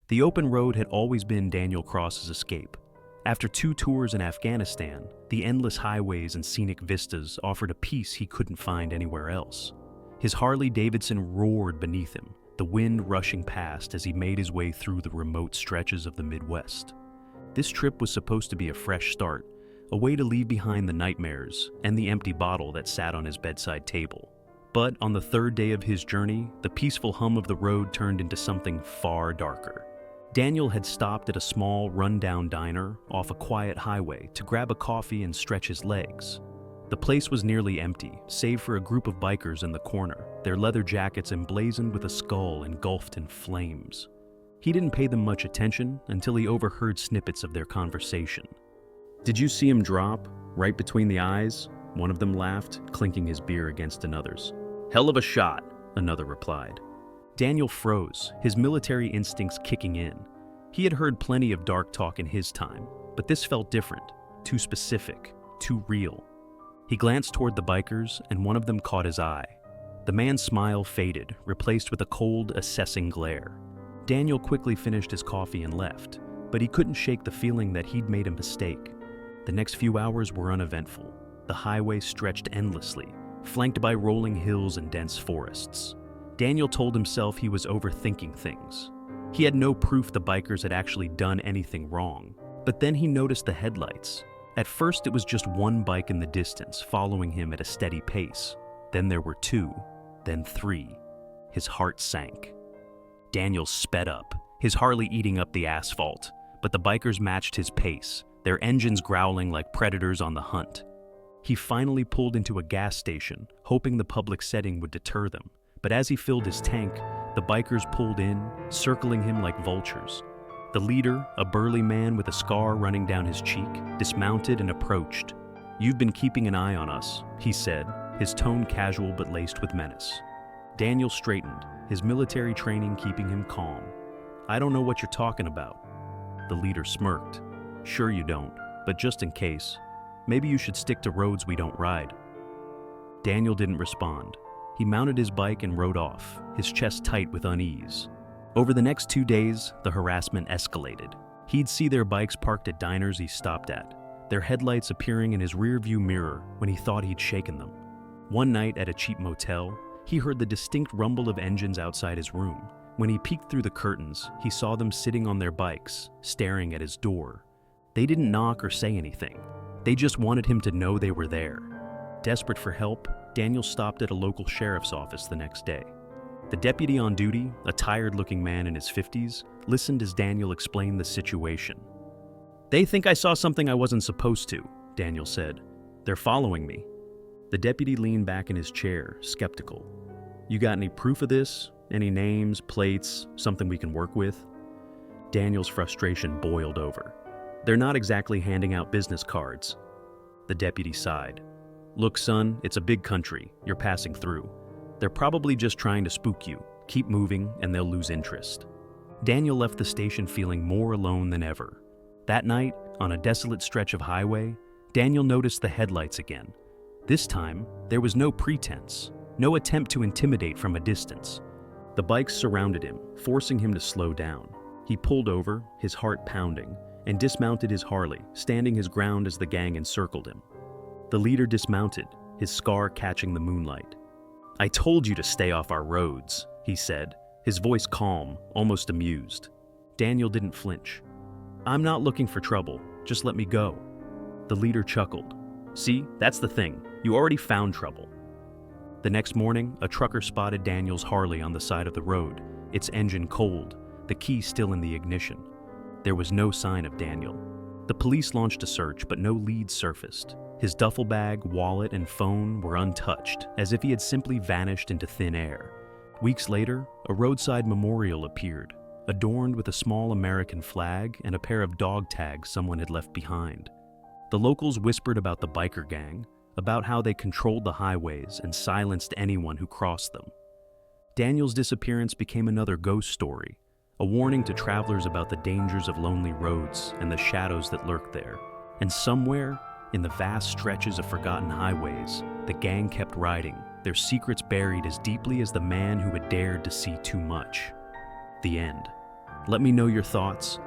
The open road had always been Daniel Cross's escape. After 2 tours in Afghanistan, the endless highways and scenic vistas offered a peace he couldn't find anywhere else. His Harley-Davidson roared beneath him, the wind rushing past as he made his way through the remote stretches of the Midwest. This trip was supposed to be a fresh start, a way to leave behind the nightmares and the empty bottle that sat on his bedside table. But on the 3rd day of his journey, the peaceful hum of the road turned into something far darker. Daniel had stopped at a small, run-down diner off a quiet highway to grab a coffee and stretch his legs. The place was nearly empty, save for a group of bikers in the corner, their leather jackets emblazoned with a skull engulfed in flames. He didn't pay them much attention until he overheard snippets of their conversation. "Did you see him drop, right between the eyes?" One of them laughed, clinking his beer against another's. "Hell of a shot," another replied. Daniel froze, his military instincts kicking in. He had heard plenty of dark talk in his time, but this felt different, too specific, too real. He glanced toward the bikers, and one of them caught his eye. The man's smile faded, replaced with a cold, assessing glare. Daniel quickly finished his coffee and left, but he couldn't shake the feeling that he'd made a mistake. The next few hours were uneventful. The highway stretched endlessly, flanked by rolling hills and dense forests. Daniel told himself he was overthinking things. He had no proof the bikers had actually done anything wrong. But then he noticed the headlights. At first it was just one bike in the distance, following him at a steady pace. Then there were 2, then 3. His heart sank. Daniel sped up, his Harley eating up the asphalt, but the bikers matched his pace, their engines growling like predators on the hunt. He finally pulled into a gas station, hoping the public setting would deter them. But as he filled his tank, the bikers pulled in, circling him like vultures. The leader, a burly man with a scar running down his cheek, dismounted and approached. "You've been keeping an eye on us," he said, his tone casual but laced with menace. Daniel straightened, his military training keeping him calm. "I don't know what you're talking about." The leader smirked. "Sure you don't, but just in case, maybe you should stick to roads we don't ride." Daniel didn't respond. He mounted his bike and rode off, his chest tight with unease. Over the next 2 days, the harassment escalated. He'd see their bikes parked at diners he stopped at, their headlights appearing in his rearview mirror when he thought he'd shaken them. One night at a cheap motel, he heard the distinct rumble of engines outside his room. When he peeked through the curtains, he saw them sitting on their bikes, staring at his door. They didn't knock or say anything. They just wanted him to know they were there. Desperate for help, Daniel stopped at a local sheriff's office the next day. The deputy on duty, a tired-looking man in his 50s, listened as Daniel explained the situation. "They think I saw something I wasn't supposed to," Daniel said. "They're following me." The deputy leaned back in his chair, skeptical. "You got any proof of this? Any names, plates, something we can work with?" Daniel's frustration boiled over. "They're not exactly handing out business cards." The deputy sighed. "Look, son, it's a big country. You're passing through. They're probably just trying to spook you. Keep moving, and they'll lose interest." Daniel left the station feeling more alone than ever. That night, on a desolate stretch of highway, Daniel noticed the headlights again. This time, there was no pretense, no attempt to intimidate from a distance. The bikes surrounded him, forcing him to slow down. He pulled over, his heart pounding, and dismounted his Harley, standing his ground as the gang encircled him. The leader dismounted, his scar catching the moonlight. "I told you to stay off our roads," he said, his voice calm, almost amused. Daniel didn't flinch. "I'm not looking for trouble, just let me go." The leader chuckled. "See, that's the thing, you already found trouble." The next morning, a trucker spotted Daniel's Harley on the side of the road, its engine cold, the key still in the ignition. There was no sign of Daniel. The police launched a search, but no leads surfaced. His duffel bag, wallet, and phone were untouched, as if he had simply vanished into thin air. Weeks later, a roadside memorial appeared, adorned with a small American flag and a pair of dog tags someone had left behind. The locals whispered about the biker gang, about how they controlled the highways and silenced anyone who crossed them. Daniel's disappearance became another ghost story, a warning to travelers about the dangers of lonely roads and the shadows that lurked there. And somewhere, in the vast stretches of forgotten highways, the gang kept riding, their secrets buried as deeply as the man who had dared to see too much. The end. Let me know your thoughts.